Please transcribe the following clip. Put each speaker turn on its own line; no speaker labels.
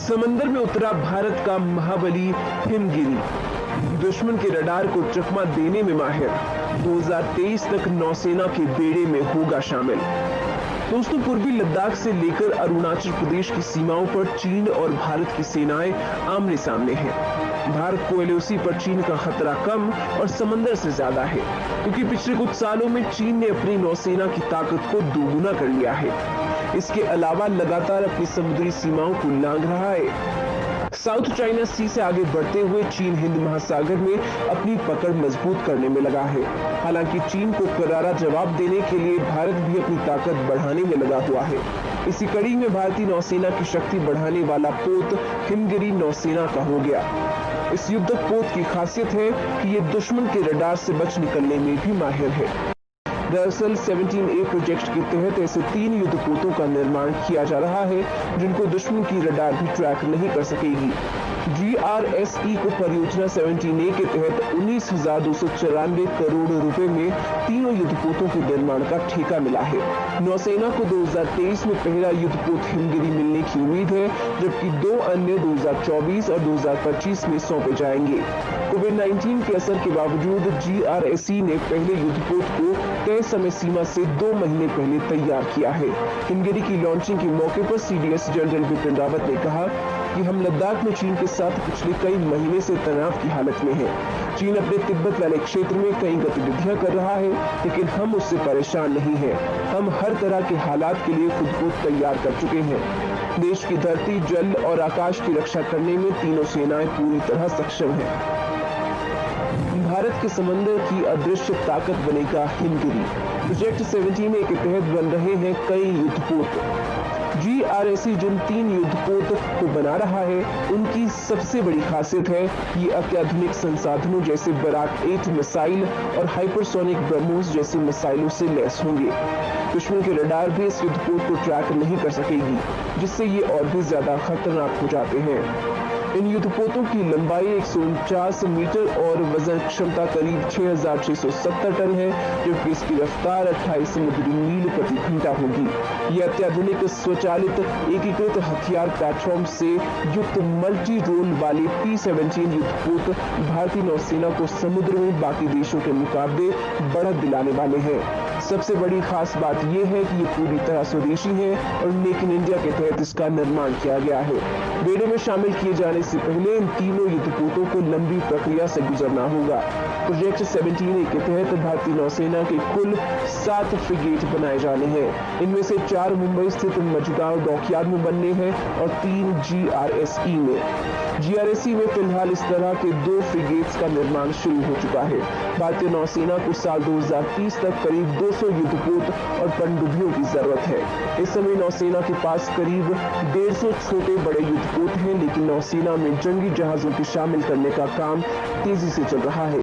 समंदर में उतरा भारत का महाबली हिमगिरी, दुश्मन के रडार को चकमा देने में माहिर। 2023 तक नौसेना के बेड़े में होगा शामिल। दोस्तों, पूर्वी लद्दाख से लेकर अरुणाचल प्रदेश की सीमाओं पर चीन और भारत की सेनाएं आमने सामने हैं। भारत को एलओसी पर चीन का खतरा कम और समंदर से ज्यादा है, क्योंकि पिछले कुछ सालों में चीन ने अपनी नौसेना की ताकत को दोगुना कर लिया है। इसके अलावा लगातार अपनी समुद्री सीमाओं को लांघ रहा है। साउथ चाइना सी से आगे बढ़ते हुए चीन हिंद महासागर में अपनी पकड़ मजबूत करने में लगा है। हालांकि चीन को करारा जवाब देने के लिए भारत भी अपनी ताकत बढ़ाने में लगा हुआ है। इसी कड़ी में भारतीय नौसेना की शक्ति बढ़ाने वाला पोत हिमगिरी नौसेना का हो गया। इस युद्धक पोत की खासियत है कि ये दुश्मन के रडार से बच निकलने में भी माहिर है। दरअसल 17A प्रोजेक्ट के तहत ऐसे 3 युद्धपोतों का निर्माण किया जा रहा है, जिनको दुश्मन की रडार भी ट्रैक नहीं कर सकेगी। GRSE को परियोजना 17A के तहत 19,294 करोड़ रुपए में तीनों युद्धपोतों के निर्माण का ठेका मिला है। नौसेना को 2023 में पहला युद्धपोत हिमगिरी मिलने की उम्मीद है, जबकि 2 अन्य 2024 और 2025 में सौंपे जाएंगे। कोविड-19 के असर के बावजूद GRSE ने पहले युद्धपोत को तय समय सीमा से 2 महीने पहले तैयार किया है। हिमगिरी की लॉन्चिंग के मौके पर CDS जनरल बिपिन रावत ने कहा कि हम लद्दाख में चीन के साथ पिछले कई महीने से तनाव की हालत में हैं। चीन अपने तिब्बत वाले क्षेत्र में कई गतिविधियां कर रहा है, लेकिन हम उससे परेशान नहीं हैं। हम हर तरह के हालात के लिए खुद को तैयार कर चुके हैं। देश की धरती, जल और आकाश की रक्षा करने में तीनों सेनाएं पूरी तरह सक्षम हैं। भारत के समंदर की अदृश्य ताकत बनेगा हिमगिरी। प्रोजेक्ट 17A के तहत बन रहे हैं कई युद्धपोत। GRSE जिन 3 युद्धपोत को बना रहा है, उनकी सबसे बड़ी खासियत है ये अत्याधुनिक संसाधनों जैसे बराक 8 मिसाइल और हाइपरसोनिक ब्रह्मोस जैसे मिसाइलों से लैस होंगे। दुश्मन के रडार भी इस युद्धपोत को ट्रैक नहीं कर सकेगी, जिससे ये और भी ज्यादा खतरनाक हो जाते हैं। इन युद्धपोतों की लंबाई 149 मीटर और वजन क्षमता करीब 6,670 टन है, जबकि इसकी रफ्तार 28 समुद्री मील प्रति घंटा होगी। ये अत्याधुनिक स्वचालित एकीकृत हथियार प्लेटफॉर्म से युक्त मल्टी रोल वाले P-17 युद्धपोत भारतीय नौसेना को समुद्र में बाकी देशों के मुकाबले बढ़त दिलाने वाले हैं। सबसे बड़ी खास बात यह है कि ये पूरी तरह स्वदेशी है और मेक इन इंडिया के तहत इसका निर्माण किया गया है। बेड़े में शामिल किए जाने से पहले इन तीनों युद्धपोतों को लंबी प्रक्रिया से गुजरना होगा। प्रोजेक्ट 17A के तहत भारतीय नौसेना के कुल 7 फ्रिगेट बनाए जाने हैं। इनमें से 4 मुंबई स्थित मझगांव डॉकयार्ड में बनने हैं और 3 GRSE में। GRSE में फिलहाल इस तरह के 2 फ्रिगेट्स का निर्माण शुरू हो चुका है। भारतीय नौसेना को साल 2030 तक करीब 200 युद्धपोत और पनडुब्बियों की जरूरत है। इस समय नौसेना के पास करीब 150 छोटे बड़े युद्धपोत हैं, लेकिन नौसेना में जंगी जहाजों को शामिल करने का काम तेजी से चल रहा है।